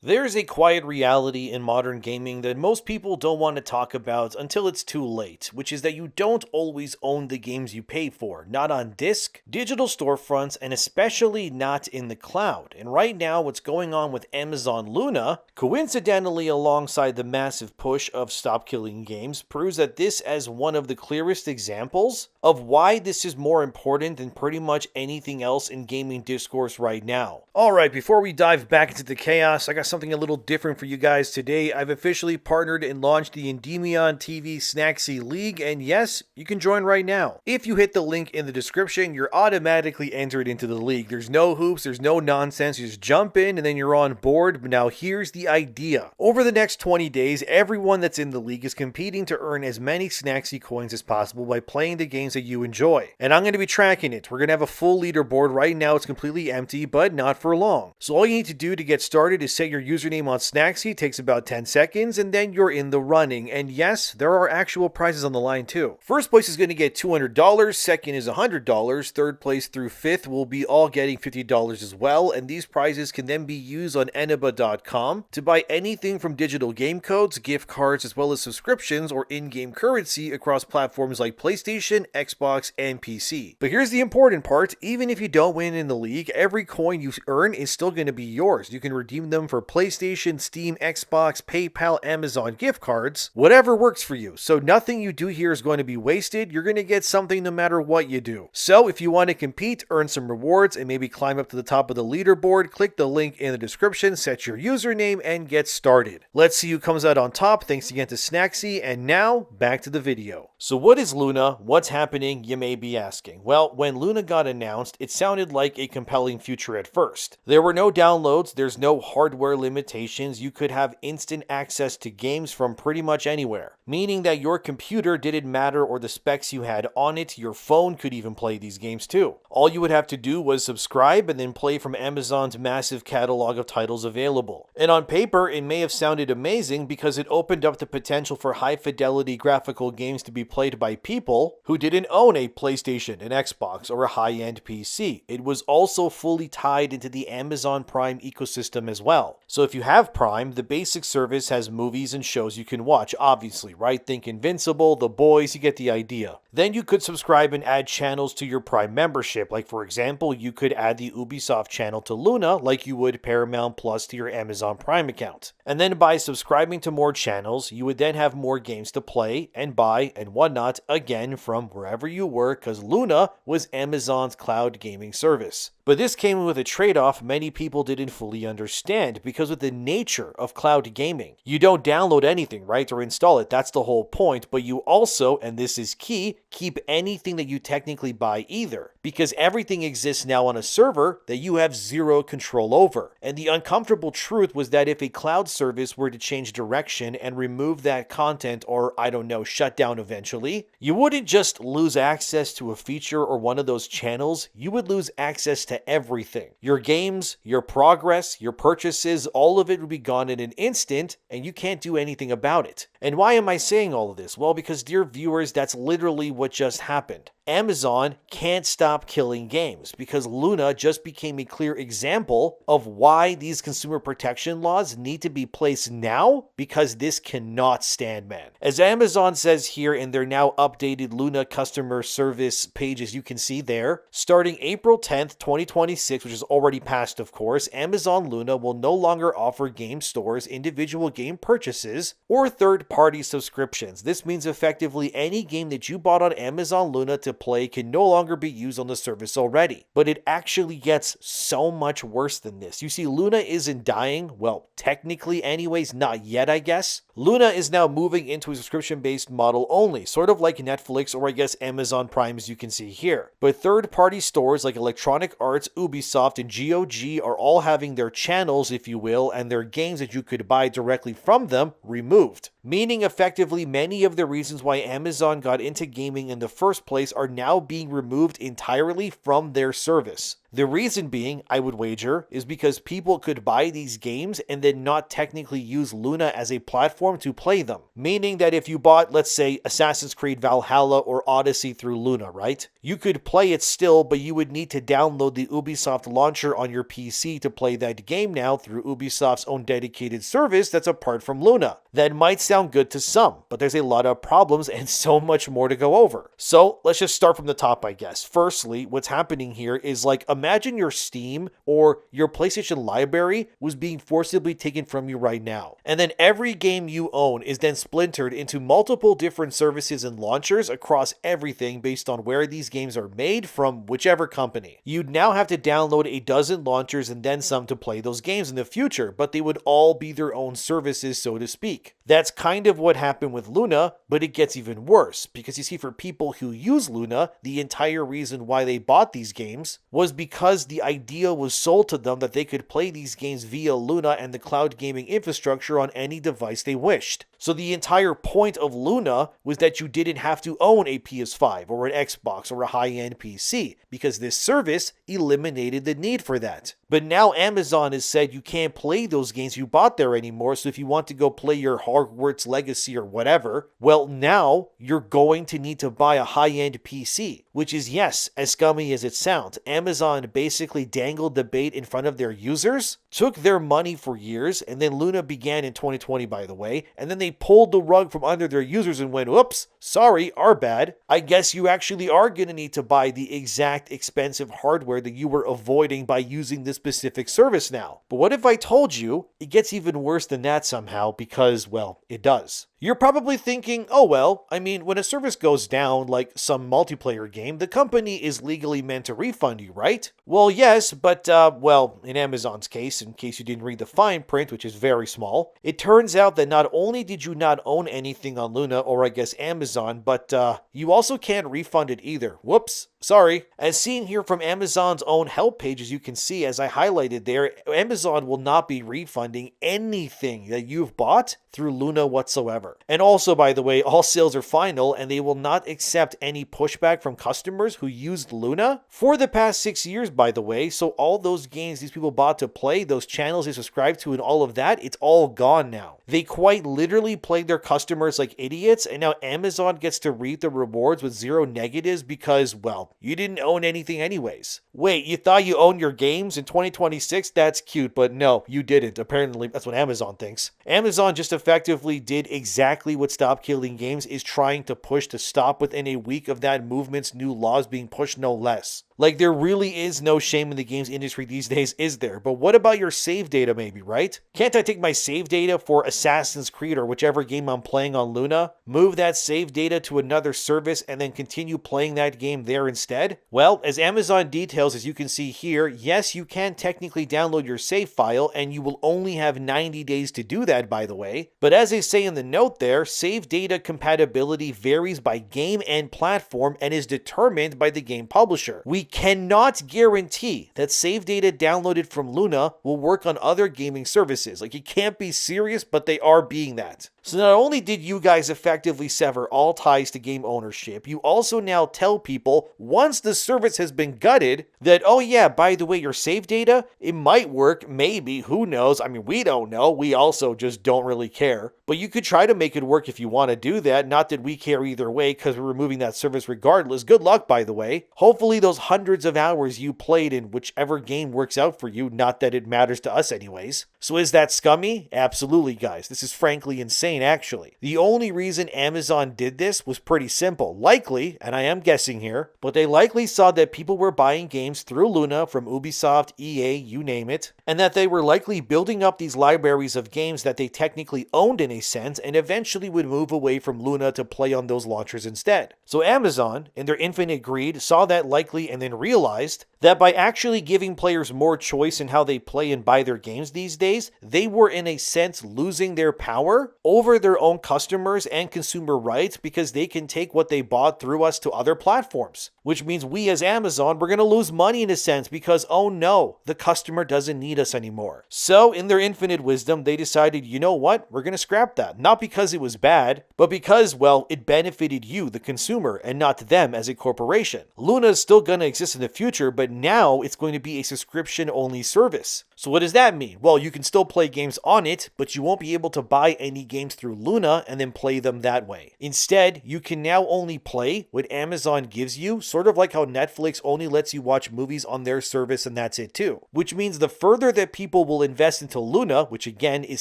There's a quiet reality in modern gaming that most people don't want to talk about until it's too late, which is that you don't always own the games you pay for, not on disc, digital storefronts, and especially not in the cloud. And right now, what's going on with Amazon Luna, coincidentally alongside the massive push of Stop Killing Games, proves that this as one of the clearest examples of why this is more important than pretty much anything else in gaming discourse right now. Alright, before we dive back into the chaos, I got something a little different for you guys today. I've officially partnered and launched the Endymion TV Snaxy League, and yes, you can join right now. If you hit the link in the description, you're automatically entered into the league. There's no hoops, there's no nonsense, you just jump in and then you're on board. But now here's the idea. Over the next 20 days, everyone that's in the league is competing to earn as many Snaxy coins as possible by playing the games that you enjoy. And I'm going to be tracking it. We're going to have a full leaderboard. Right now it's completely empty, but not for long. So all you need to do to get started is set your username on Snaxy. It takes about 10 seconds and then you're in the running. And yes, there are actual prizes on the line too. First place is going to get $200, second is $100, third place through fifth will be all getting $50 as well, and these prizes can then be used on Eniba.com to buy anything from digital game codes, gift cards, as well as subscriptions or in-game currency across platforms like PlayStation, Xbox, and PC. But here's the important part, even if you don't win in the league, every coin you earn is still going to be yours. You can redeem them for PlayStation, Steam, Xbox, PayPal, Amazon gift cards, whatever works for you. So nothing you do here is going to be wasted. You're going to get something no matter what you do. So if you want to compete, earn some rewards, and maybe climb up to the top of the leaderboard, click the link in the description, set your username, and get started. Let's see who comes out on top. Thanks again to Snaxy, and now back to the video. So what is Luna? What's happening? You may be asking. Well, when Luna got announced, it sounded like a compelling future at first. There were no downloads, there's no hardware limitations, you could have instant access to games from pretty much anywhere, meaning that your computer didn't matter or the specs you had on it, your phone could even play these games too. All you would have to do was subscribe and then play from Amazon's massive catalog of titles available. And on paper, it may have sounded amazing because it opened up the potential for high-fidelity graphical games to be played by people who didn't own a PlayStation, an Xbox, or a high-end PC. It was also fully tied into the Amazon Prime ecosystem as well. So if you have Prime, the basic service has movies and shows you can watch, obviously, right? Think Invincible, The Boys, you get the idea. Then you could subscribe and add channels to your Prime membership. Like for example, you could add the Ubisoft channel to Luna like you would Paramount Plus to your Amazon Prime account. And then by subscribing to more channels, you would then have more games to play and buy and whatnot again from wherever you were, because Luna was Amazon's cloud gaming service. But this came with a trade-off many people didn't fully understand because of the nature of cloud gaming. You don't download anything, right, or install it, that's the whole point, but you also, and this is key, keep anything that you technically buy either, because everything exists now on a server that you have zero control over. And the uncomfortable truth was that if a cloud service were to change direction and remove that content or, I don't know, shut down eventually, you wouldn't just lose access to a feature or one of those channels, you would lose access to everything. Your games, your progress, your purchases, all of it would be gone in an instant, and you can't do anything about it. And why am I saying all of this? Well, because dear viewers, that's literally what just happened. Amazon can't stop killing games because Luna just became a clear example of why these consumer protection laws need to be placed now, because this cannot stand, man. As Amazon says here in their now updated Luna customer service page, as you can see there, starting April 10th, 2026, which is already passed of course, Amazon Luna will no longer offer game stores, individual game purchases, or third-party subscriptions. This means effectively any game that you bought on Amazon Luna to play can no longer be used on the service already. But it actually gets so much worse than this. You see, Luna isn't dying. Well, technically anyways, not yet, I guess. Luna is now moving into a subscription-based model only, sort of like Netflix or I guess Amazon Prime, as you can see here. But third-party stores like Electronic Arts, Ubisoft, and GOG are all having their channels, if you will, and their games that you could buy directly from them removed. Meaning effectively many of the reasons why Amazon got into gaming in the first place are now being removed entirely from their service. The reason being, I would wager, is because people could buy these games and then not technically use Luna as a platform to play them. Meaning that if you bought, let's say, Assassin's Creed Valhalla or Odyssey through Luna, right? You could play it still, but you would need to download the Ubisoft launcher on your PC to play that game now through Ubisoft's own dedicated service that's apart from Luna. That might sound good to some, but there's a lot of problems and so much more to go over. So let's just start from the top, I guess. Firstly, what's happening here is like, imagine your Steam or your PlayStation library was being forcibly taken from you right now. And then every game you own is then splintered into multiple different services and launchers across everything based on where these games are made from whichever company. You'd now have to download a dozen launchers and then some to play those games in the future, but they would all be their own services, so to speak. That's kind of what happened with Luna, but it gets even worse, because you see, for people who use Luna, the entire reason why they bought these games was because the idea was sold to them that they could play these games via Luna and the cloud gaming infrastructure on any device they wished. So the entire point of Luna was that you didn't have to own a PS5 or an Xbox or a high-end PC, because this service eliminated the need for that. But now Amazon has said you can't play those games you bought there anymore, so if you want to go play your Hogwarts Legacy or whatever, well, now you're going to need to buy a high-end PC, which is, yes, as scummy as it sounds. Amazon basically dangled the bait in front of their users, took their money for years, and then Luna began in 2020, by the way, and then they pulled the rug from under their users and went, oops, sorry, our bad. I guess you actually are going to need to buy the exact expensive hardware that you were avoiding by using this specific service now. But what if I told you it gets even worse than that somehow, because, well, it does. You're probably thinking, oh well, I mean, when a service goes down, like some multiplayer game, the company is legally meant to refund you, right? Well, yes, but, well, in Amazon's case, in case you didn't read the fine print, which is very small, it turns out that not only did you not own anything on Luna, or I guess Amazon, but you also can't refund it either. Whoops. Sorry. As seen here from Amazon's own help page, as you can see, as I highlighted there, Amazon will not be refunding anything that you've bought through Luna whatsoever. And also, by the way, all sales are final, and they will not accept any pushback from customers who used Luna for the past 6 years, by the way. So all those games these people bought to play, those channels they subscribed to and all of that, it's all gone now. They quite literally played their customers like idiots, and now Amazon gets to reap the rewards with zero negatives because, well, you didn't own anything anyways. Wait, you thought you owned your games in 2026? That's cute, but no, you didn't. Apparently, that's what Amazon thinks. Amazon just effectively did exactly what Stop Killing Games is trying to push to stop within a week of that movement's new laws being pushed, no less. Like, there really is no shame in the games industry these days, is there? But what about your save data maybe, right? Can't I take my save data for Assassin's Creed or whichever game I'm playing on Luna, move that save data to another service, and then continue playing that game there instead? Well, as Amazon details, as you can see here, yes, you can technically download your save file, and you will only have 90 days to do that, by the way. But as they say in the note there, save data compatibility varies by game and platform and is determined by the game publisher. We cannot guarantee that save data downloaded from Luna will work on other gaming services. Like, you can't be serious, but they are being that. So not only did you guys effectively sever all ties to game ownership, you also now tell people, once the service has been gutted, that, oh yeah, by the way, your save data, it might work, maybe, who knows? I mean, we don't know. We also just don't really care. But you could try to make it work if you want to do that. Not that we care either way, because we're removing that service regardless. Good luck, by the way. Hopefully those hundreds of hours you played in whichever game works out for you, not that it matters to us anyways. So is that scummy? Absolutely, guys. This is frankly insane. Actually, the only reason Amazon did this was pretty simple. Likely, and I am guessing here, but they likely saw that people were buying games through Luna from Ubisoft, EA, you name it, and that they were likely building up these libraries of games that they technically owned in a sense, and eventually would move away from Luna to play on those launchers instead. So Amazon, in their infinite greed, saw that likely and then realized that by actually giving players more choice in how they play and buy their games these days, they were in a sense losing their power over their own customers and consumer rights, because they can take what they bought through us to other platforms. Which means we as Amazon, we're going to lose money in a sense because, oh no, the customer doesn't need us anymore. So in their infinite wisdom, they decided, you know what, we're going to scrap that. Not because it was bad, but because, well, it benefited you, the consumer, and not them as a corporation. Luna is still going to exist in the future, but but now it's going to be a subscription-only service. So what does that mean? Well, you can still play games on it, but you won't be able to buy any games through Luna and then play them that way. Instead, you can now only play what Amazon gives you, sort of like how Netflix only lets you watch movies on their service and that's it too. Which means the further that people will invest into Luna, which again is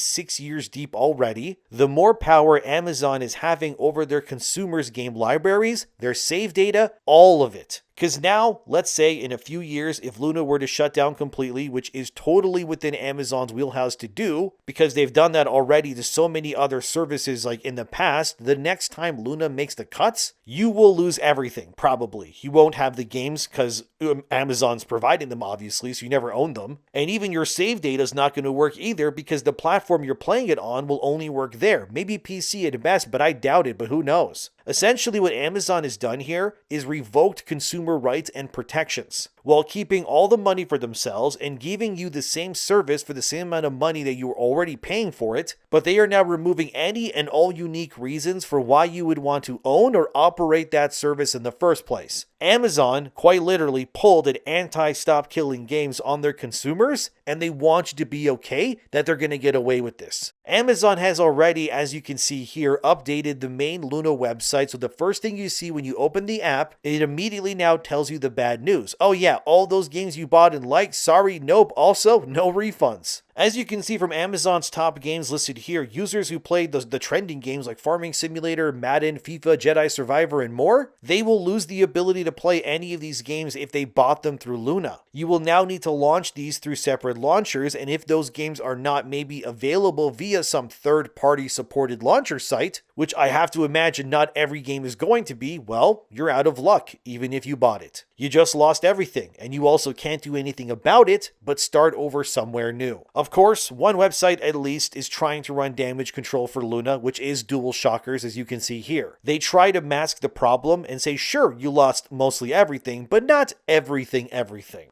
6 years deep already, the more power Amazon is having over their consumers' game libraries, their save data, all of it. Because now, let's say in a few years, if Luna were to shut down completely, which is totally within Amazon's wheelhouse to do, because they've done that already to so many other services like in the past, the next time Luna makes the cuts, you will lose everything, probably. You won't have the games because Amazon's providing them, obviously, so you never own them. And even your save data is not going to work either because the platform you're playing it on will only work there. Maybe PC at best, but I doubt it, but who knows? Essentially, what Amazon has done here is revoked consumer rights and protections, while keeping all the money for themselves and giving you the same service for the same amount of money that you were already paying for it, but they are now removing any and all unique reasons for why you would want to own or operate that service in the first place. Amazon quite literally pulled an anti-stop killing games on their consumers, and they want you to be okay that they're going to get away with this. Amazon has already, as you can see here, updated the main Luna website, so the first thing you see when you open the app, it immediately now tells you the bad news. Oh yeah, all those games you bought and liked, sorry, nope, also no refunds. As you can see from Amazon's top games listed here, users who played the trending games like Farming Simulator, Madden, FIFA, Jedi Survivor, and more, they will lose the ability to play any of these games if they bought them through Luna. You will now need to launch these through separate launchers, and if those games are not maybe available via some third-party supported launcher site, which I have to imagine not every game is going to be, well, you're out of luck, even if you bought it. You just lost everything, and you also can't do anything about it, but start over somewhere new. Of course, one website at least is trying to run damage control for Luna, which is DualShockers, as you can see here. They try to mask the problem and say, sure, you lost mostly everything, but not everything.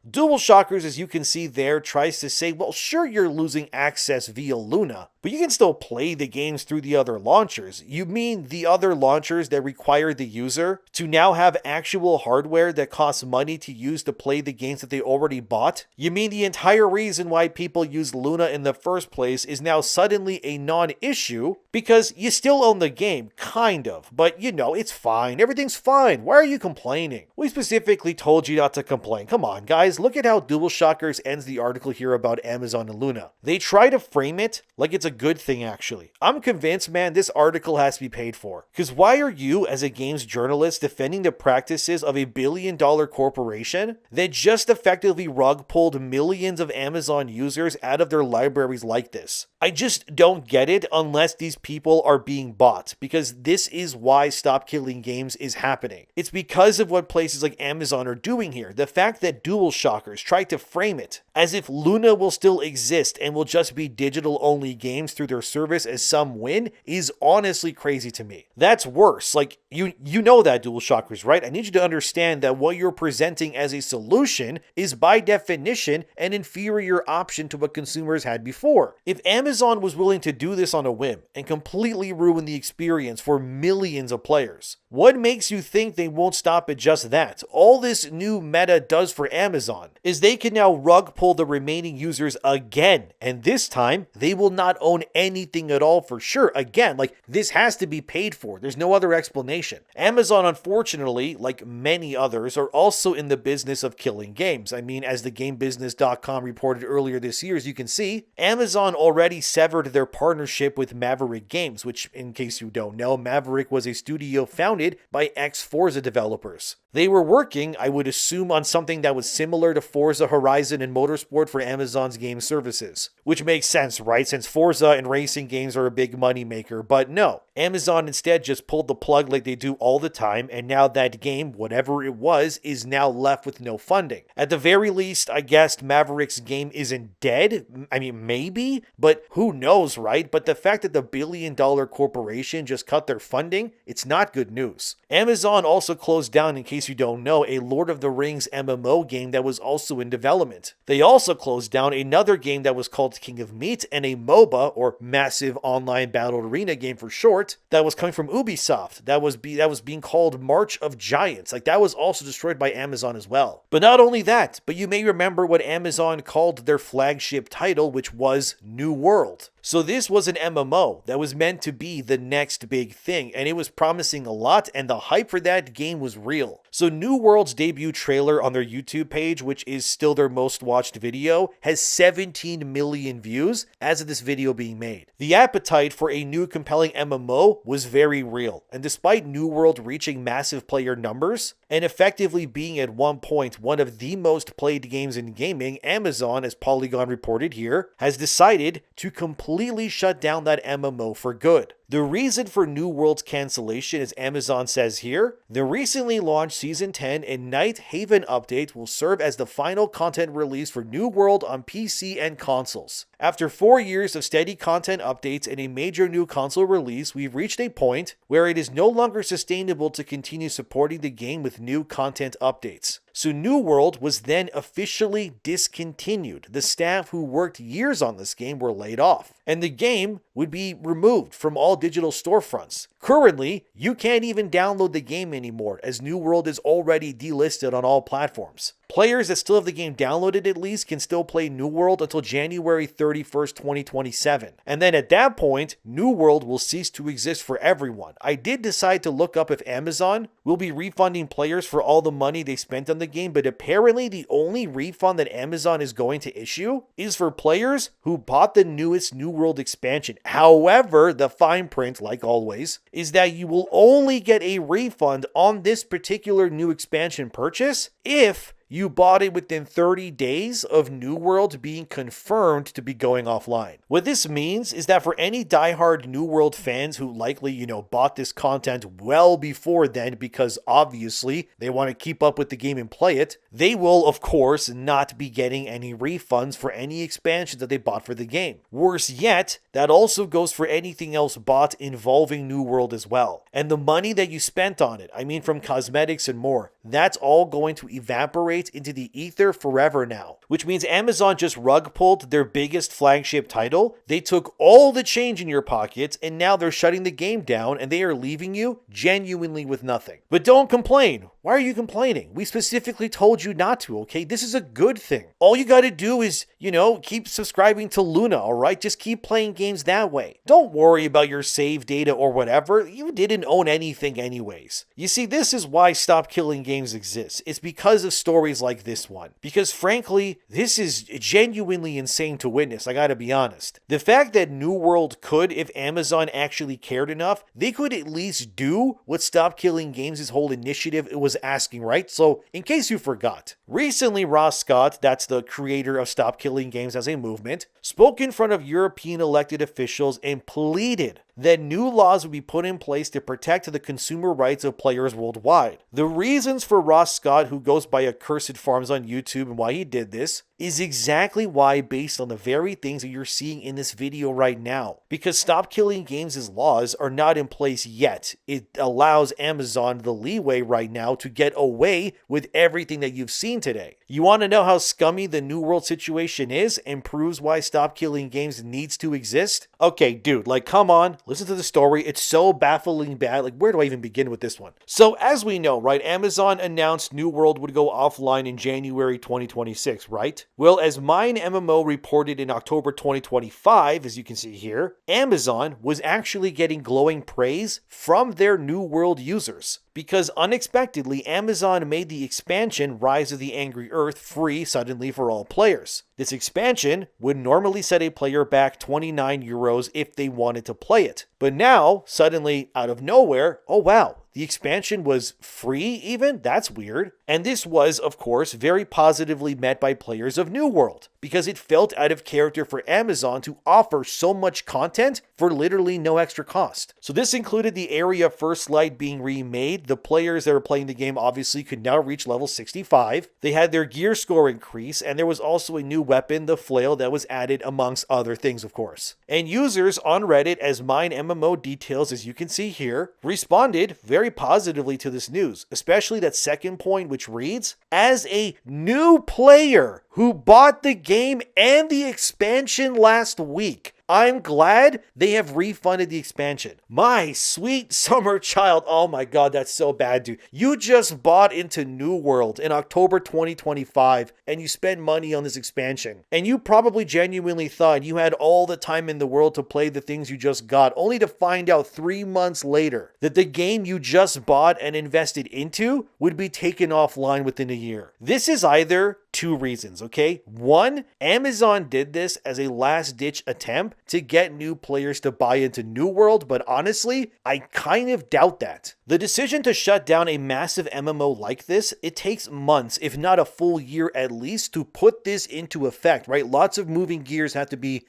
DualShockers, as you can see there, tries to say, well, sure, you're losing access via Luna, but you can still play the games through the other launchers. You mean the other launchers that require the user to now have actual hardware that costs money to use to play the games that they already bought? You mean the entire reason why people use Luna in the first place is now suddenly a non-issue because you still own the game, kind of, but you know, it's fine. Everything's fine. Why are you complaining? We specifically told you not to complain. Come on, guys. Look at how DualShockers ends the article here about Amazon and Luna. They try to frame it like it's a good thing, actually. I'm convinced, man, this article has to be paid for. Because why are you, as a games journalist, defending the practices of a billion-dollar corporation that just effectively rug pulled millions of Amazon users out of their libraries like this? I just don't get it unless these people are being bought, because this is why Stop Killing Games is happening. It's because of what places like Amazon are doing here. The fact that DualShockers tried to frame it as if Luna will still exist and will just be digital-only games through their service as some win is honestly crazy to me. That's worse. Like, you know that, DualShockers, right? I need you to understand that what you're presenting as a solution is by definition an inferior option to what consumers had before. If Amazon was willing to do this on a whim and completely ruin the experience for millions of players, what makes you think they won't stop at just that? All this new meta does for Amazon is they can now rug pull the remaining users again, and this time they will not own anything at all for sure. Again, like, this has to be paid for. There's no other explanation. Amazon, unfortunately, like many others, are also in the business of killing games. I mean, as thegamebusiness.com reported earlier this year, as you can see, Amazon already severed their partnership with Maverick Games, which, in case you don't know, Maverick was a studio founded by ex-Forza developers. They were working, I would assume, on something that was similar to Forza Horizon and Motorsport for Amazon's game services. Which makes sense, right? Since Forza and racing games are a big moneymaker. But no, Amazon instead just pulled the plug like they do all the time, and now that game, whatever it was, is now left with no funding. At the very least, I guess Maverick's game isn't dead. I mean, maybe, but who knows, right? But the fact that the billion-dollar corporation just cut their funding, it's not good news. Amazon also closed down, in case you don't know, a Lord of the Rings MMO game that was also in development. They also closed down another game that was called King of Meat and a MOBA, MOBA, or Massive Online Battle Arena game for short, that was coming from Ubisoft. That was being called March of Giants. Like, that was also destroyed by Amazon as well. But not only that, but you may remember what Amazon called their flagship title, which was New World. So this was an MMO that was meant to be the next big thing, and it was promising a lot, and the hype for that game was real. So New World's debut trailer on their YouTube page, which is still their most watched video, has 17 million views as of this video being made. The appetite for a new compelling MMO was very real, and despite New World reaching massive player numbers and effectively being at one point one of the most played games in gaming, Amazon, as Polygon reported here, has decided to completely shut down that MMO for good. The reason for New World's cancellation, as Amazon says here, the recently launched Season 10 and Night Haven update will serve as the final content release for New World on PC and consoles. After 4 years of steady content updates and a major new console release, we've reached a point where it is no longer sustainable to continue supporting the game with new content updates. So New World was then officially discontinued. The staff who worked years on this game were laid off, and the game would be removed from all digital storefronts. Currently, you can't even download the game anymore, as New World is already delisted on all platforms. Players that still have the game downloaded at least can still play New World until January 31st, 2027. And then at that point, New World will cease to exist for everyone. I did decide to look up if Amazon will be refunding players for all the money they spent on the game, but apparently the only refund that Amazon is going to issue is for players who bought the newest New World expansion. However, the fine print, like always, is that you will only get a refund on this particular new expansion purchase if you bought it within 30 days of New World being confirmed to be going offline. What this means is that for any diehard New World fans who likely, bought this content well before then because obviously they want to keep up with the game and play it, they will, of course, not be getting any refunds for any expansions that they bought for the game. Worse yet, that also goes for anything else bought involving New World as well. And the money that you spent on it, from cosmetics and more, that's all going to evaporate into the ether forever now, which means Amazon just rug pulled their biggest flagship title. They took all the change in your pockets and now they're shutting the game down and they are leaving you genuinely with nothing. But don't complain. Why are you complaining? We specifically told you not to, okay? This is a good thing. All you got to do is, keep subscribing to Luna, all right? Just keep playing games that way. Don't worry about your save data or whatever. You didn't own anything anyways. You see, this is why Stop Killing Games exists. It's because of stories like this one. Because frankly, this is genuinely insane to witness, I gotta be honest. The fact that New World could, if Amazon actually cared enough, they could at least do what Stop Killing Games' whole initiative was asking, right? So, in case you forgot, recently Ross Scott, that's the creator of Stop Killing Games as a movement, spoke in front of European elected officials and pleaded that new laws would be put in place to protect the consumer rights of players worldwide. The reasons for Ross Scott, who goes by Accursed Farms on YouTube, and why he did this is exactly why, based on the very things that you're seeing in this video right now. Because Stop Killing Games' laws are not in place yet. It allows Amazon the leeway right now to get away with everything that you've seen today. You want to know how scummy the New World situation is and proves why Stop Killing Games needs to exist? Okay, dude, come on, listen to the story. It's so baffling bad. Where do I even begin with this one? So, as we know, right, Amazon announced New World would go offline in January 2026, right? Well, as Mine MMO reported in October 2025, as you can see here, Amazon was actually getting glowing praise from their New World users. Because unexpectedly, Amazon made the expansion Rise of the Angry Earth free suddenly for all players. This expansion would normally set a player back 29 euros if they wanted to play it. But now, suddenly, out of nowhere, oh wow, the expansion was free even? That's weird. And this was, of course, very positively met by players of New World, because it felt out of character for Amazon to offer so much content for literally no extra cost. So this included the area First Light being remade. The players that were playing the game obviously could now reach level 65. They had their gear score increase, and there was also a new weapon, the flail, that was added amongst other things, of course. And users on Reddit, as Mine MMO details, as you can see here, responded very positively to this news, especially that second point, which reads, as a new player who bought the game and the expansion last week, I'm glad they have refunded the expansion. My sweet summer child. Oh my god, that's so bad, dude. You just bought into New World in October 2025 and you spent money on this expansion. And you probably genuinely thought you had all the time in the world to play the things you just got, only to find out 3 months later that the game you just bought and invested into would be taken offline within a year. This is either two reasons, okay? One, Amazon did this as a last-ditch attempt to get new players to buy into New World, but honestly, I kind of doubt that. The decision to shut down a massive MMO like this, it takes months, if not a full year at least, to put this into effect, right? Lots of moving gears have to be,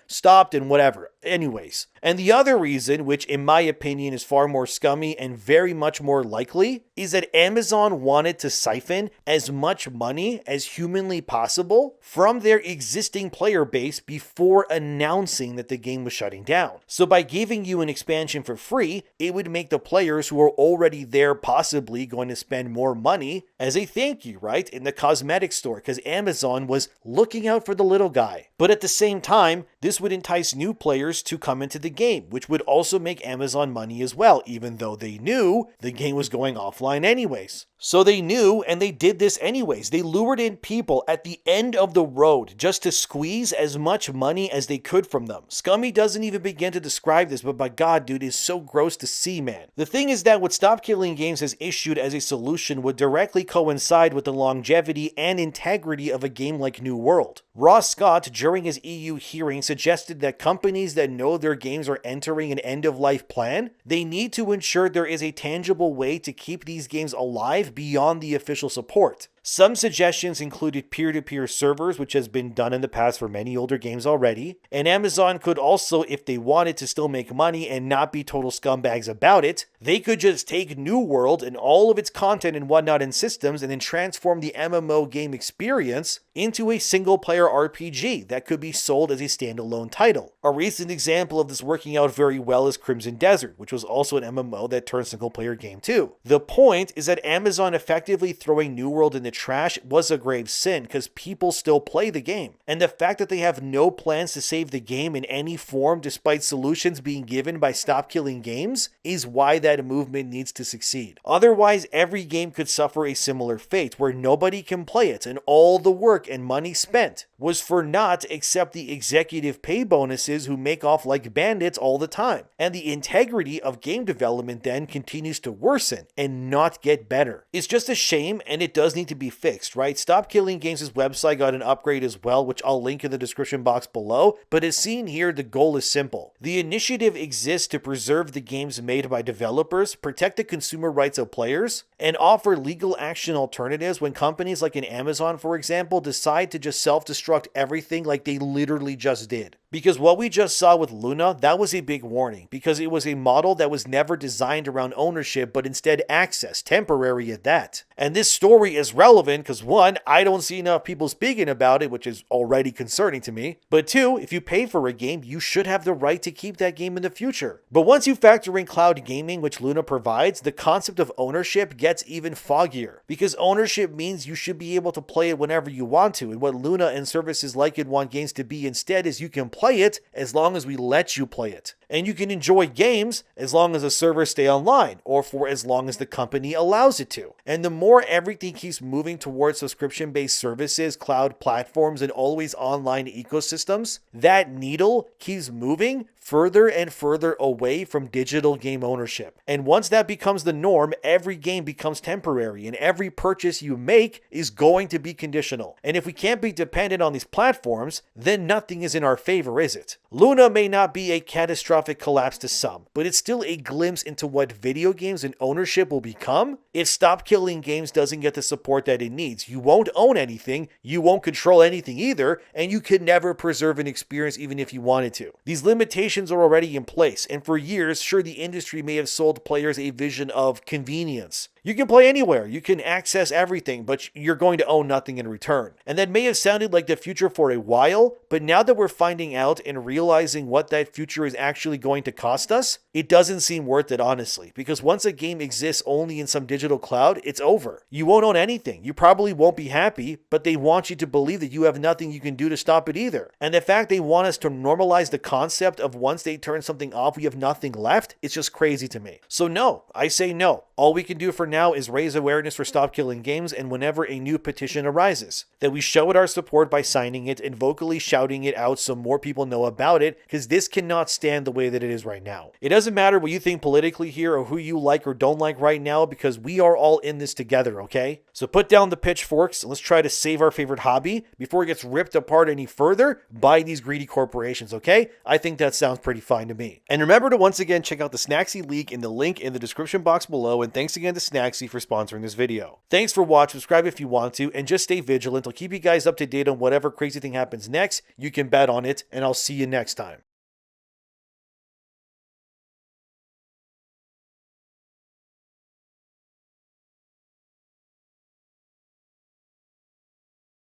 stopped and whatever. Anyways. And the other reason, which in my opinion is far more scummy and very much more likely, is that Amazon wanted to siphon as much money as humanly possible from their existing player base before announcing that the game was shutting down. So by giving you an expansion for free, it would make the players who are already there possibly going to spend more money as a thank you, right? In the cosmetic store, because Amazon was looking out for the little guy. But at the same time, this would entice new players to come into the game, which would also make Amazon money as well, even though they knew the game was going offline anyways. So they knew, and they did this anyways. They lured in people at the end of the road just to squeeze as much money as they could from them. Scummy doesn't even begin to describe this, but by God, dude, it's so gross to see, man. The thing is that what Stop Killing Games has issued as a solution would directly coincide with the longevity and integrity of a game like New World. Ross Scott, during his EU hearing, suggested that companies that know their games are entering an end-of-life plan, they need to ensure there is a tangible way to keep these games alive beyond the official support. Some suggestions included peer-to-peer servers, which has been done in the past for many older games already, and Amazon could also, if they wanted to still make money and not be total scumbags about it, they could just take New World and all of its content and whatnot and systems and then transform the MMO game experience into a single-player RPG that could be sold as a standalone title. A recent example of this working out very well is Crimson Desert, which was also an MMO that turned single-player game too. The point is that Amazon effectively throwing New World in the trash was a grave sin because people still play the game. And the fact that they have no plans to save the game in any form despite solutions being given by Stop Killing Games is why that movement needs to succeed. Otherwise, every game could suffer a similar fate where nobody can play it and all the work and money spent was for naught except the executive pay bonuses who make off like bandits all the time. And the integrity of game development then continues to worsen and not get better. It's just a shame, and it does need to be fixed, right? Stop Killing Games' website got an upgrade as well, which I'll link in the description box below, but as seen here, the goal is simple. The initiative exists to preserve the games made by developers, protect the consumer rights of players, and offer legal action alternatives when companies like an Amazon, for example, decide to just self-destruct everything like they literally just did. Because what we just saw with Luna, that was a big warning, because it was a model that was never designed around ownership, but instead access, temporary at that. And this story is relevant because one, I don't see enough people speaking about it, which is already concerning to me. But two, if you pay for a game, you should have the right to keep that game in the future. But once you factor in cloud gaming, which Luna provides, the concept of ownership gets even foggier. Because ownership means you should be able to play it whenever you want to, and what Luna and services like it want games to be instead is you can play it as long as we let you play it. And you can enjoy games as long as the servers stay online, or for as long as the company allows it to. And the more everything keeps moving towards subscription-based services, cloud platforms, and always online ecosystems, that needle keeps moving further and further away from digital game ownership. And once that becomes the norm, every game becomes temporary, and every purchase you make is going to be conditional. And if we can't be dependent on these platforms, then nothing is in our favor, is it? Luna may not be a catastrophic collapse to some, but it's still a glimpse into what video games and ownership will become if Stop Killing Games doesn't get the support that it needs. You won't own anything, you won't control anything either, and you could never preserve an experience even if you wanted to. These limitations are already in place, and for years, sure, the industry may have sold players a vision of convenience. You can play anywhere, you can access everything, but you're going to own nothing in return. And that may have sounded like the future for a while, but now that we're finding out and realizing what that future is actually going to cost us, it doesn't seem worth it, honestly, because once a game exists only in some digital cloud, it's over. You won't own anything. You probably won't be happy, but they want you to believe that you have nothing you can do to stop it either. And the fact they want us to normalize the concept of once they turn something off, we have nothing left, it's just crazy to me. So no, I say no. All we can do for now is raise awareness for Stop Killing Games, and whenever a new petition arises, that we show it our support by signing it and vocally shouting it out so more people know about it, because this cannot stand the way that it is right now. It doesn't matter what you think politically here or who you like or don't like right now, because we are all in this together, okay? So put down the pitchforks and let's try to save our favorite hobby before it gets ripped apart any further by these greedy corporations, okay? I think that sounds pretty fine to me. And remember to once again check out the Snaxy leak in the link in the description box below, and thanks again to Snaxy for sponsoring this video. Thanks for watching, subscribe if you want to, and just stay vigilant. I'll keep you guys up to date on whatever crazy thing happens next. You can bet on it, and I'll see you next time.